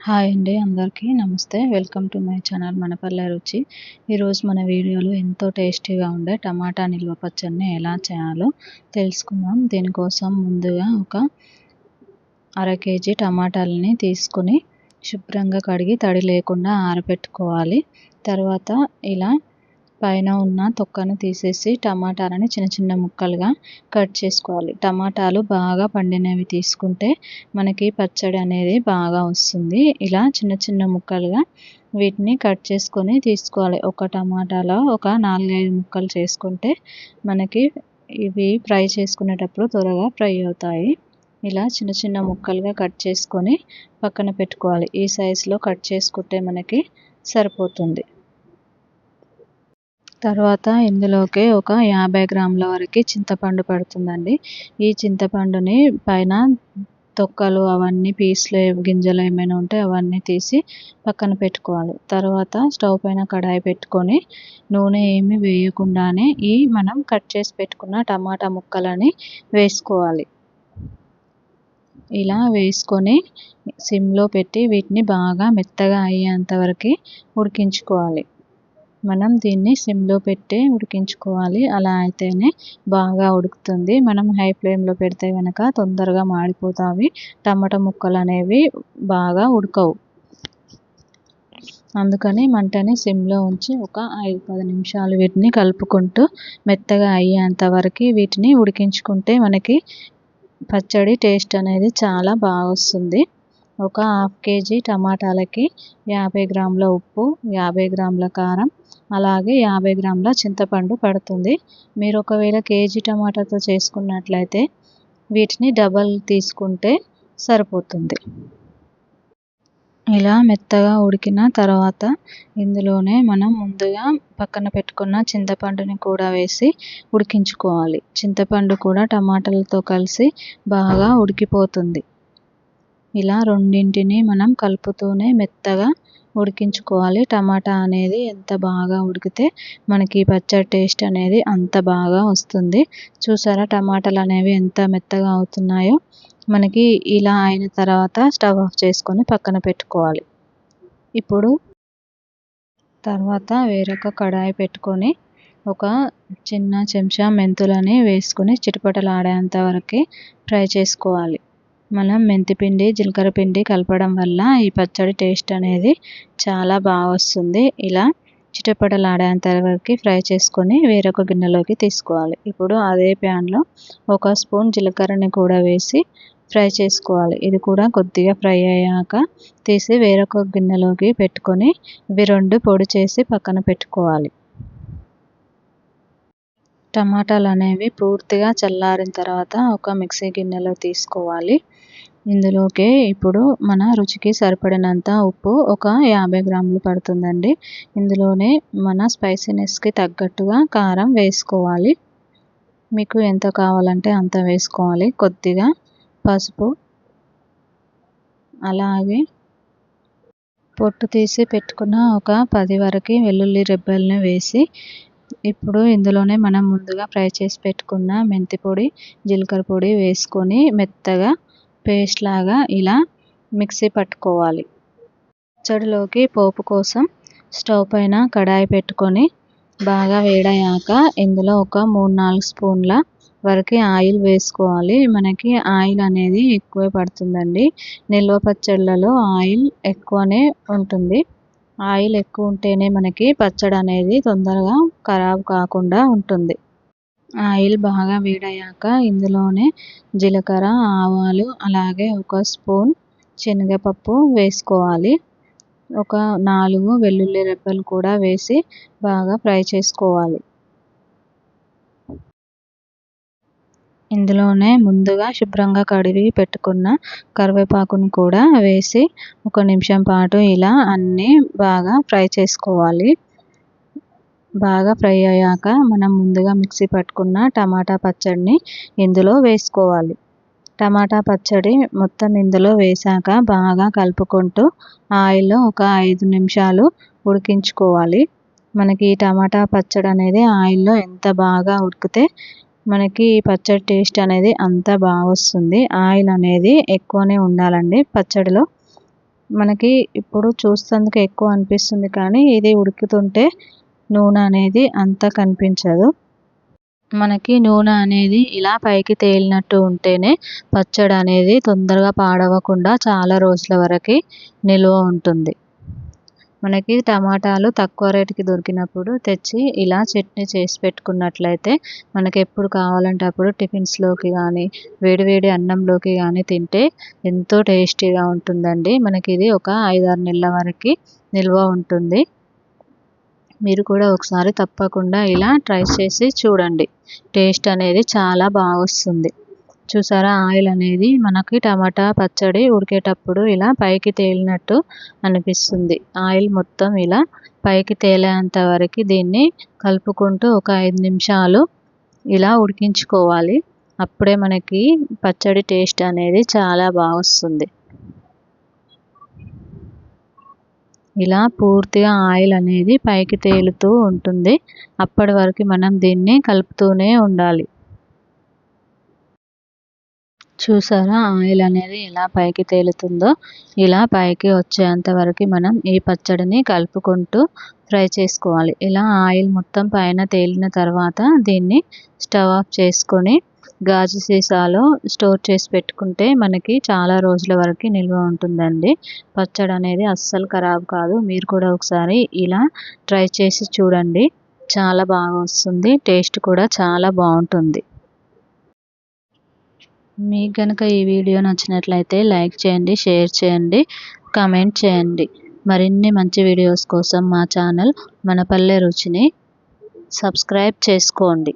Hi అండి, అందరికీ నమస్తే. వెల్కమ్ టు మై ఛానల్ మనపల్లె రుచి. ఈరోజు మన వీడియోలో ఎంతో టేస్టీగా ఉండే టమాటా నిల్వ పచ్చడిని ఎలా చేయాలో తెలుసుకుందాం. దీనికోసం ముందుగా ఒక అర కేజీ టమాటాలని తీసుకొని శుభ్రంగా కడిగి తడి లేకుండా ఆరబెట్టుకోవాలి. తర్వాత ఇలా పైన ఉన్న తొక్కను తీసేసి టమాటాలని చిన్న చిన్న ముక్కలుగా కట్ చేసుకోవాలి. టమాటాలు బాగా పండినవి తీసుకుంటే మనకి పచ్చడి అనేది బాగా వస్తుంది. ఇలా చిన్న చిన్న ముక్కలుగా వీటిని కట్ చేసుకొని తీసుకోవాలి. ఒక టమాటాలో ఒక 4-5 ముక్కలు చేసుకుంటే మనకి ఇవి ఫ్రై చేసుకునేటప్పుడు త్వరగా ఫ్రై అవుతాయి. ఇలా చిన్న చిన్న ముక్కలుగా కట్ చేసుకొని పక్కన పెట్టుకోవాలి. ఈ సైజులో కట్ చేసుకుంటే మనకి సరిపోతుంది. తర్వాత ఇందులోకి ఒక 50 గ్రాముల వరకు చింతపండు పడుతుందండి. ఈ చింతపండుని పైన తొక్కలు అవన్నీ పీసులు గింజలు ఏమైనా ఉంటే అవన్నీ తీసి పక్కన పెట్టుకోవాలి. తర్వాత స్టవ్ పైన కడాయి పెట్టుకొని నూనె ఏమి వేయకుండానే మనం కట్ చేసి పెట్టుకున్న టమాటా ముక్కలని వేసుకోవాలి. ఇలా వేసుకొని సిమ్లో పెట్టి వీటిని బాగా మెత్తగా అయ్యేంత వరకు ఉడికించుకోవాలి. మనం దీన్ని సిమ్లో పెట్టి ఉడికించుకోవాలి. అలా అయితేనే బాగా ఉడుకుతుంది. మనం హై ఫ్లేమ్లో పెడితే కనుక తొందరగా మాడిపోతాయి. టమాటా ముక్కలు అనేవి బాగా ఉడకవు. అందుకని మంటని సిమ్లో ఉంచి ఒక 5-10 నిమిషాలు వీటిని కలుపుకుంటూ మెత్తగా అయ్యేంత వరకు వీటిని ఉడికించుకుంటే మనకి పచ్చడి టేస్ట్ అనేది చాలా బాగా వస్తుంది. ఒక హాఫ్ కేజీ టమాటాలకి 50 గ్రాముల ఉప్పు, 50 గ్రాముల కారం, అలాగే 50 గ్రాముల చింతపండు పడుతుంది. మీరు ఒకవేళ కేజీ టమాటాతో చేసుకున్నట్లయితే వీటిని డబల్ తీసుకుంటే సరిపోతుంది. ఇలా మెత్తగా ఉడికిన తర్వాత ఇందులోనే మనం ముందుగా పక్కన పెట్టుకున్న చింతపండుని కూడా వేసి ఉడికించుకోవాలి. చింతపండు కూడా టమాటాలతో కలిసి బాగా ఉడికిపోతుంది. ఇలా రెండింటిని మనం కలుపుతూనే మెత్తగా ఉడికించుకోవాలి. టమాటా అనేది ఎంత బాగా ఉడికితే మనకి పచ్చడి టేస్ట్ అనేది అంత బాగా వస్తుంది. చూసారా టమాటాలు అనేవి ఎంత మెత్తగా అవుతున్నాయో. మనకి ఇలా అయిన తర్వాత స్టవ్ ఆఫ్ చేసుకొని పక్కన పెట్టుకోవాలి. ఇప్పుడు తర్వాత వేరొక కడాయి పెట్టుకొని ఒక చిన్న చెంచా మెంతులని వేసుకొని చిటపటలాడేంత వరకు ఫ్రై చేసుకోవాలి. మనం మెంతిపిండి, జీలకర్ర పిండి కలపడం వల్ల ఈ పచ్చడి టేస్ట్ అనేది చాలా బాగా వస్తుంది. ఇలా చిటపటలాడేంత వరకు ఫ్రై చేసుకొని వేరొక గిన్నెలోకి తీసుకోవాలి. ఇప్పుడు అదే ప్యాన్లో ఒక స్పూన్ జీలకర్రని కూడా వేసి ఫ్రై చేసుకోవాలి. ఇది కూడా కొద్దిగా ఫ్రై అయ్యాక తీసి వేరొక గిన్నెలోకి పెట్టుకొని ఇవి 2 పొడి చేసి పక్కన పెట్టుకోవాలి. టమాటాలు అనేవి పూర్తిగా చల్లారిన తర్వాత ఒక మిక్సీ గిన్నెలో తీసుకోవాలి. ఇందులోకి ఇప్పుడు మన రుచికి సరిపడినంత ఉప్పు ఒక 50 గ్రాములు పడుతుందండి. ఇందులోనే మన స్పైసీనెస్కి తగ్గట్టుగా కారం వేసుకోవాలి. మీకు ఎంత కావాలంటే అంత వేసుకోవాలి. కొద్దిగా పసుపు, అలాగే పొట్టు తీసి పెట్టుకున్న ఒక 10 వరకు వెల్లుల్లి రెబ్బల్ని వేసి ఇప్పుడు ఇందులోనే మనం ముందుగా ఫ్రై చేసి పెట్టుకున్న మెంతి పొడి, జీలకర్ర పొడి వేసుకొని మెత్తగా పేస్ట్ లాగా ఇలా మిక్సీ పట్టుకోవాలి. పచ్చడిలోకి పోపు కోసం స్టవ్ పైన కడాయి పెట్టుకొని బాగా వేడయ్యాక ఇందులో ఒక 3-4 స్పూన్ల వరకు ఆయిల్ వేసుకోవాలి. మనకి ఆయిల్ అనేది ఎక్కువే పడుతుందండి. నిల్వ పచ్చళ్ళలో ఆయిల్ ఎక్కువనే ఉంటుంది. ఆయిల్ ఎక్కువ ఉంటేనే మనకి పచ్చడి అనేది తొందరగా ఖరాబ్ కాకుండా ఉంటుంది. ఆయిల్ బాగా వేడయ్యాక ఇందులోనే జీలకర్ర, ఆవాలు, అలాగే ఒక స్పూన్ శనగపప్పు వేసుకోవాలి. ఒక 4 వెల్లుల్లి రెబ్బలు కూడా వేసి బాగా ఫ్రై చేసుకోవాలి. ఇందులోనే ముందుగా శుభ్రంగా కడిగి పెట్టుకున్న కరివేపాకుని కూడా వేసి 1 నిమిషం పాటు ఇలా అన్నీ బాగా ఫ్రై చేసుకోవాలి. బాగా ఫ్రై అయ్యాక మనం ముందుగా మిక్సీ పట్టుకున్న టమాటా పచ్చడిని ఇందులో వేసుకోవాలి. టమాటా పచ్చడి మొత్తం ఇందులో వేసాక బాగా కలుపుకుంటూ ఆయిల్లో ఒక 5 నిమిషాలు ఉడికించుకోవాలి. మనకి టమాటా పచ్చడి అనేది ఆయిల్లో ఎంత బాగా ఉడికితే మనకి పచ్చడి టేస్ట్ అనేది అంత బాగా వస్తుంది. ఆయిల్ అనేది ఎక్కువనే ఉండాలండి పచ్చడిలో. మనకి ఇప్పుడు చూస్తేందుకు ఎక్కువ అనిపిస్తుంది కానీ ఇది ఉడుకుతుంటే నూనె అనేది అంత కనిపించదు. మనకి నూనె అనేది ఇలా పైకి తేలినట్టు ఉంటేనే పచ్చడి అనేది తొందరగా పాడవకుండా చాలా రోజుల వరకు నిల్వ ఉంటుంది. మనకి టమాటాలు తక్కువ రేటుకి దొరికినప్పుడు తెచ్చి ఇలా చట్నీ చేసి పెట్టుకున్నట్లయితే మనకి ఎప్పుడు కావాలంటే అప్పుడు టిఫిన్స్లోకి కానీ వేడివేడి అన్నంలోకి కానీ తింటే ఎంతో టేస్టీగా ఉంటుందండి. మనకి ఇది ఒక 5-6 నెలల వరకు నిల్వ ఉంటుంది. మీరు కూడా ఒకసారి తప్పకుండా ఇలా ట్రై చేసి చూడండి. టేస్ట్ అనేది చాలా బాగా వస్తుంది. చూసారా, ఆయిల్ అనేది మనకి టమాటా పచ్చడి ఉడికేటప్పుడు ఇలా పైకి తేలినట్టు అనిపిస్తుంది. ఆయిల్ మొత్తం ఇలా పైకి తేలేంత వరకు దీన్ని కలుపుకుంటూ ఒక 5 నిమిషాలు ఇలా ఉడికించుకోవాలి. అప్పుడే మనకి పచ్చడి టేస్ట్ అనేది చాలా బాగా వస్తుంది. ఇలా పూర్తిగా ఆయిల్ అనేది పైకి తేలుతూ ఉంటుంది. అప్పటి వరకు మనం దీన్ని కలుపుతూనే ఉండాలి. చూసారా, ఆయిల్ అనేది ఎలా పైకి తేలుతుందో. ఇలా పైకి వచ్చేంత వరకు మనం ఈ పచ్చడిని కలుపుకుంటూ ఫ్రై చేసుకోవాలి. ఇలా ఆయిల్ మొత్తం పైన తేలిన తర్వాత దీన్ని స్టవ్ ఆఫ్ చేసుకొని గాజు సీసాలో స్టోర్ చేసి పెట్టుకుంటే మనకి చాలా రోజుల వరకు నిల్వ ఉంటుందండి. పచ్చడి అనేది అస్సలు ఖరాబ్ కాదు. మీరు కూడా ఒకసారి ఇలా ట్రై చేసి చూడండి. చాలా బాగా వస్తుంది. టేస్ట్ కూడా చాలా బాగుంటుంది. మీకు కనుక ఈ వీడియో నచ్చినట్లయితే లైక్ చేయండి, షేర్ చేయండి, కామెంట్ చేయండి. మరిన్ని మంచి వీడియోస్ కోసం మా ఛానల్ మన పల్లె రుచిని సబ్స్క్రైబ్ చేసుకోండి.